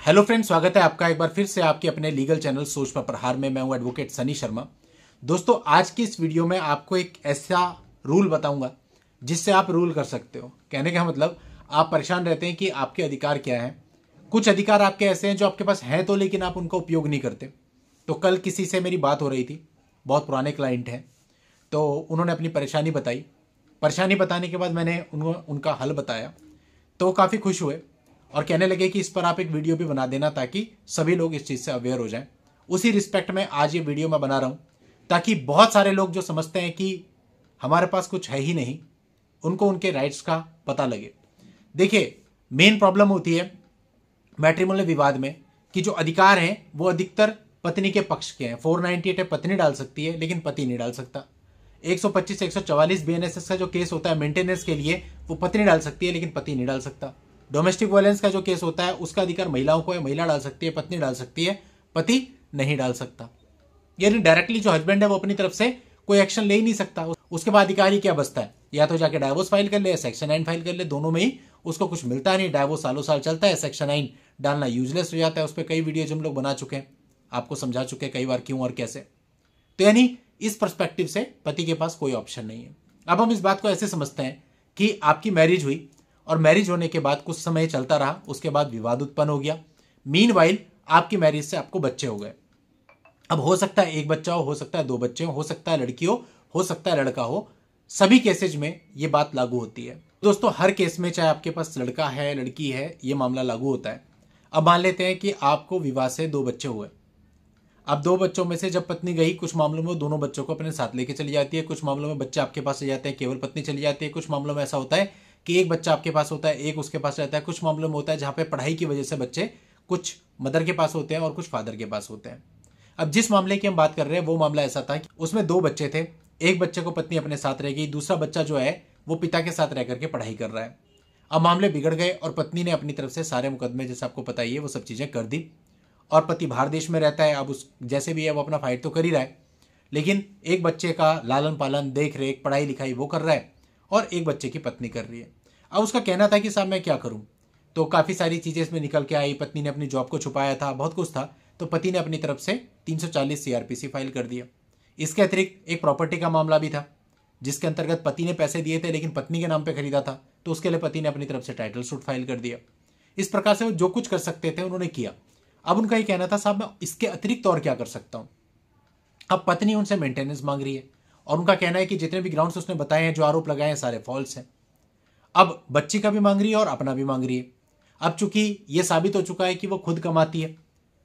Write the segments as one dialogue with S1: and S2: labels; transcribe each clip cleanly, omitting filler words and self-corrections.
S1: Hello friends, स्वागत है आपका एक बार फिर से आपके अपने लीगल चैनल सोच पर प्रहार में। मैं हूं एडवोकेट सनी शर्मा। दोस्तों, आज की इस वीडियो में आपको एक ऐसा रूल बताऊंगा जिससे आप रूल कर सकते हो। कहने का मतलब, आप परेशान रहते हैं कि आपके अधिकार क्या हैं। कुछ अधिकार आपके ऐसे हैं जो आपके पास हैं तो, लेकिन आप उनका उपयोग नहीं करते। तो कल किसी से मेरी बात हो रही थी, बहुत पुराने क्लाइंट हैं, तो उन्होंने अपनी परेशानी बताई। परेशानी बताने के बाद मैंने उनका हल बताया, तो वो काफ़ी खुश हुए और कहने लगे कि इस पर आप एक वीडियो भी बना देना ताकि सभी लोग इस चीज़ से अवेयर हो जाएं। उसी रिस्पेक्ट में आज ये वीडियो मैं बना रहा हूं, ताकि बहुत सारे लोग जो समझते हैं कि हमारे पास कुछ है ही नहीं, उनको उनके राइट्स का पता लगे। देखिए, मेन प्रॉब्लम होती है मैट्रिमोनियल विवाद में कि जो अधिकार हैं वो अधिकतर पत्नी के पक्ष के हैं। 498 है, पत्नी डाल सकती है लेकिन पति नहीं डाल सकता। 125 144 बीएनएसएस का जो केस होता है मेंटेनेंस के लिए, वो पत्नी डाल सकती है लेकिन पति नहीं डाल सकता। डोमेस्टिक वायलेंस का जो केस होता है उसका अधिकार महिलाओं को है, महिला डाल सकती है, पत्नी डाल सकती है, पति नहीं डाल सकता। यानी डायरेक्टली जो हस्बैंड है वो अपनी तरफ से कोई एक्शन ले ही नहीं सकता। उसके बाद अधिकारी क्या बचता है, या तो जाके डाइवोर्स फाइल कर ले या सेक्शन 9 फाइल कर ले। दोनों में ही उसको कुछ मिलता नहीं। डाइवोर्स सालों साल चलता है, सेक्शन 9 डालना यूजलेस हो जाता है। उस पर कई वीडियोज हम लोग बना चुके हैं, आपको समझा चुके हैं कई बार क्यों और कैसे। तो यानी इस पर्सपेक्टिव से पति के पास कोई ऑप्शन नहीं है। अब हम इस बात को ऐसे समझते हैं कि आपकी मैरिज हुई और मैरिज होने के बाद कुछ समय चलता रहा, उसके बाद विवाद उत्पन्न हो गया। मीनवाइल आपकी मैरिज से आपको बच्चे हो गए। अब हो सकता है एक बच्चा हो सकता है 2 बच्चे हो सकता है लड़की हो सकता है लड़का हो। सभी केसेज में ये बात लागू होती है। दोस्तों, हर केस में चाहे आपके पास लड़का है लड़की है, ये मामला लागू होता है। अब मान लेते हैं कि आपको विवाह से 2 बच्चे हुए। अब 2 बच्चों में से जब पत्नी गई, कुछ मामलों में दोनों बच्चों को अपने साथ लेके चली जाती है, कुछ मामलों में बच्चे आपके पास रह जाते हैं, केवल पत्नी चली जाती है। कुछ मामलों में ऐसा होता है कि एक बच्चा आपके पास होता है, एक उसके पास रहता है। कुछ मामलों में होता है जहां पे पढ़ाई की वजह से बच्चे कुछ मदर के पास होते हैं और कुछ फादर के पास होते हैं। अब जिस मामले की हम बात कर रहे हैं वो मामला ऐसा था कि उसमें 2 बच्चे थे। एक बच्चे को पत्नी अपने साथ रह गई, दूसरा बच्चा जो है वो पिता के साथ रह करके पढ़ाई कर रहा है। अब मामले बिगड़ गए और पत्नी ने अपनी तरफ से सारे मुकदमे, जैसे आपको पता ही है, वो सब चीजें कर दी। और पति बाहर देश में रहता है। अब उस जैसे भी है वो अपना फाइट तो कर ही रहा है, लेकिन एक बच्चे का लालन पालन, देख रेख, पढ़ाई लिखाई वो कर रहा है और एक बच्चे की पत्नी कर रही है। अब उसका कहना था कि साहब मैं क्या करूं, तो काफ़ी सारी चीज़ें इसमें निकल के आई। पत्नी ने अपनी जॉब को छुपाया था, बहुत कुछ था, तो पति ने अपनी तरफ से 340 सीआरपीसी फाइल कर दिया। इसके अतिरिक्त एक प्रॉपर्टी का मामला भी था, जिसके अंतर्गत पति ने पैसे दिए थे लेकिन पत्नी के नाम पर खरीदा था, तो उसके लिए पति ने अपनी तरफ से टाइटल सूट फाइल कर दिया। इस प्रकार से वो जो कुछ कर सकते थे उन्होंने किया। अब उनका ये कहना था, साहब मैं इसके अतिरिक्त और क्या कर सकता हूं। अब पत्नी उनसे मेंटेनेंस मांग रही है और उनका कहना है कि जितने भी ग्राउंड्स उसने बताए हैं, जो आरोप लगाए हैं, सारे फॉल्स हैं। अब बच्ची का भी मांग रही है और अपना भी मांग रही है। अब चूंकि यह साबित हो चुका है कि वो खुद कमाती है,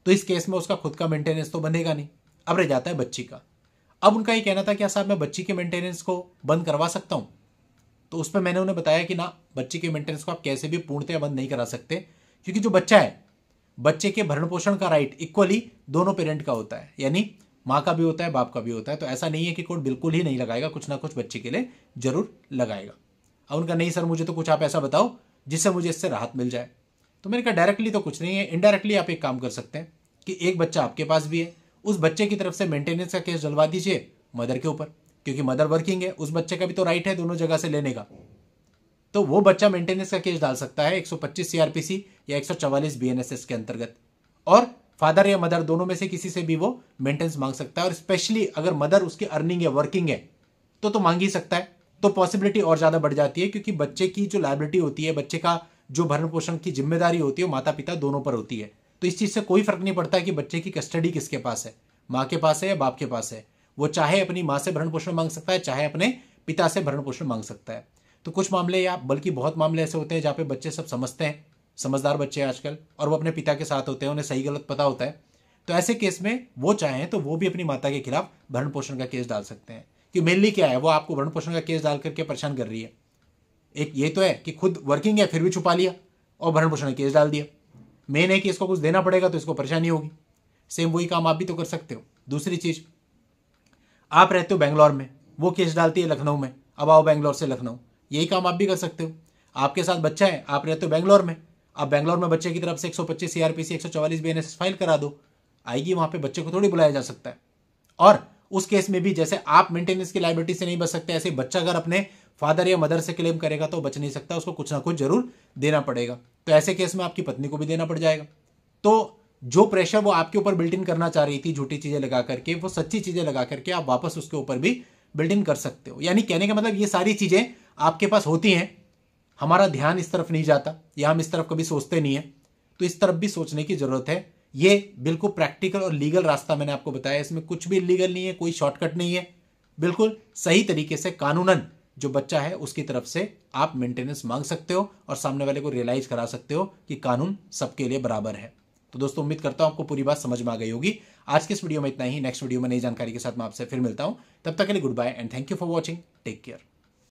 S1: तो इस केस में उसका खुद का मेंटेनेंस तो बनेगा नहीं। अब रह जाता है बच्ची का। अब उनका ये कहना था, क्या साहब मैं बच्ची के मेंटेनेंस को बंद करवा सकता हूं। तो उस पर मैंने उन्हें बताया कि ना, बच्ची के मेंटेनेंस को आप कैसे भी पूर्णतः बंद नहीं करा सकते, क्योंकि जो बच्चा है, बच्चे के भरण पोषण का राइट इक्वली दोनों पेरेंट का होता है, यानी माँ का भी होता है, बाप का भी होता है। तो ऐसा नहीं है कि कोर्ट बिल्कुल ही नहीं लगाएगा, कुछ ना कुछ बच्चे के लिए जरूर लगाएगा। अब उनका, नहीं सर मुझे तो कुछ आप ऐसा बताओ जिससे मुझे इससे राहत मिल जाए। तो मैंने कहा डायरेक्टली तो कुछ नहीं है, इनडायरेक्टली आप एक काम कर सकते हैं कि एक बच्चा आपके पास भी है, उस बच्चे की तरफ से मेंटेनेंस का केस डलवा दीजिए मदर के ऊपर, क्योंकि मदर वर्किंग है, उस बच्चे का भी तो राइट है दोनों जगह से लेने का। तो वो बच्चा मेंटेनेंस का केस डाल सकता है 125 सीआरपीसी या 144 बीएनएसएस के अंतर्गत, और फादर या मदर दोनों में से किसी से भी वो मेंटेनेंस मांग सकता है। और स्पेशली अगर मदर उसकी अर्निंग है, वर्किंग है, तो मांग ही सकता है। तो पॉसिबिलिटी और ज्यादा बढ़ जाती है, क्योंकि बच्चे की जो लायबिलिटी होती है, बच्चे का जो भरण पोषण की जिम्मेदारी होती है, वो माता पिता दोनों पर होती है। तो इस चीज से कोई फर्क नहीं पड़ता कि बच्चे की कस्टडी किसके पास है, माँ के पास है या बाप के पास है। वो चाहे अपनी माँ से भरण पोषण मांग सकता है, चाहे अपने पिता से भरण पोषण मांग सकता है। तो कुछ मामले, या बल्कि बहुत मामले ऐसे होते हैं जहाँ पे बच्चे सब समझते हैं, समझदार बच्चे हैं आजकल, और वो अपने पिता के साथ होते हैं, उन्हें सही गलत पता होता है। तो ऐसे केस में वो चाहें तो वो भी अपनी माता के खिलाफ भरण पोषण का केस डाल सकते हैं। कि मेनली क्या है, वो आपको भरण पोषण का केस डाल करके परेशान कर रही है। एक ये तो है कि खुद वर्किंग है फिर भी छुपा लिया और भरण पोषण का केस डाल दिया। मेन है कि इसको कुछ देना पड़ेगा तो इसको परेशानी होगी। सेम वही काम आप भी तो कर सकते हो। दूसरी चीज, आप रहते हो बैंगलोर में, वो केस डालती है लखनऊ में, अब आओ बैंगलोर से लखनऊ, यही काम आप भी कर सकते हो। आपके साथ बच्चा है, आप रहते हो बैंगलोर में, आप बैंगलोर में बच्चे की तरफ से 125 सीआरपीसी 144 बीएनएसएस फाइल करा दो, आएगी, वहां पे बच्चे को थोड़ी बुलाया जा सकता है। और उस केस में भी जैसे आप मेंटेनेंस की लायबिलिटी से नहीं बच सकते, ऐसे बच्चा अगर अपने फादर या मदर से क्लेम करेगा तो बच नहीं सकता, उसको कुछ ना कुछ जरूर देना पड़ेगा। तो ऐसे केस में आपकी पत्नी को भी देना पड़ जाएगा। तो जो प्रेशर वो आपके ऊपर बिल्ट इन करना चाह रही थी झूठी चीजें लगा करके, वो सच्ची चीजें लगा करके आप वापस उसके ऊपर भी बिल्ट इन कर सकते हो। यानी कहने का मतलब ये सारी चीजें आपके पास होती हैं, हमारा ध्यान इस तरफ नहीं जाता या हम इस तरफ कभी सोचते नहीं है, तो इस तरफ भी सोचने की जरूरत है। ये बिल्कुल प्रैक्टिकल और लीगल रास्ता मैंने आपको बताया, इसमें कुछ भी इलीगल नहीं है, कोई शॉर्टकट नहीं है, बिल्कुल सही तरीके से कानूनन जो बच्चा है उसकी तरफ से आप मेंटेनेंस मांग सकते हो और सामने वाले को रियलाइज करा सकते हो कि कानून सबके लिए बराबर है। तो दोस्तों उम्मीद करता हूं आपको पूरी बात समझ में आ गई होगी। आज के इस वीडियो में इतना ही, नेक्स्ट वीडियो में नई जानकारी के साथ मैं आपसे फिर मिलता हूं, तब तक के लिए goodbye and thank you for watching, take care.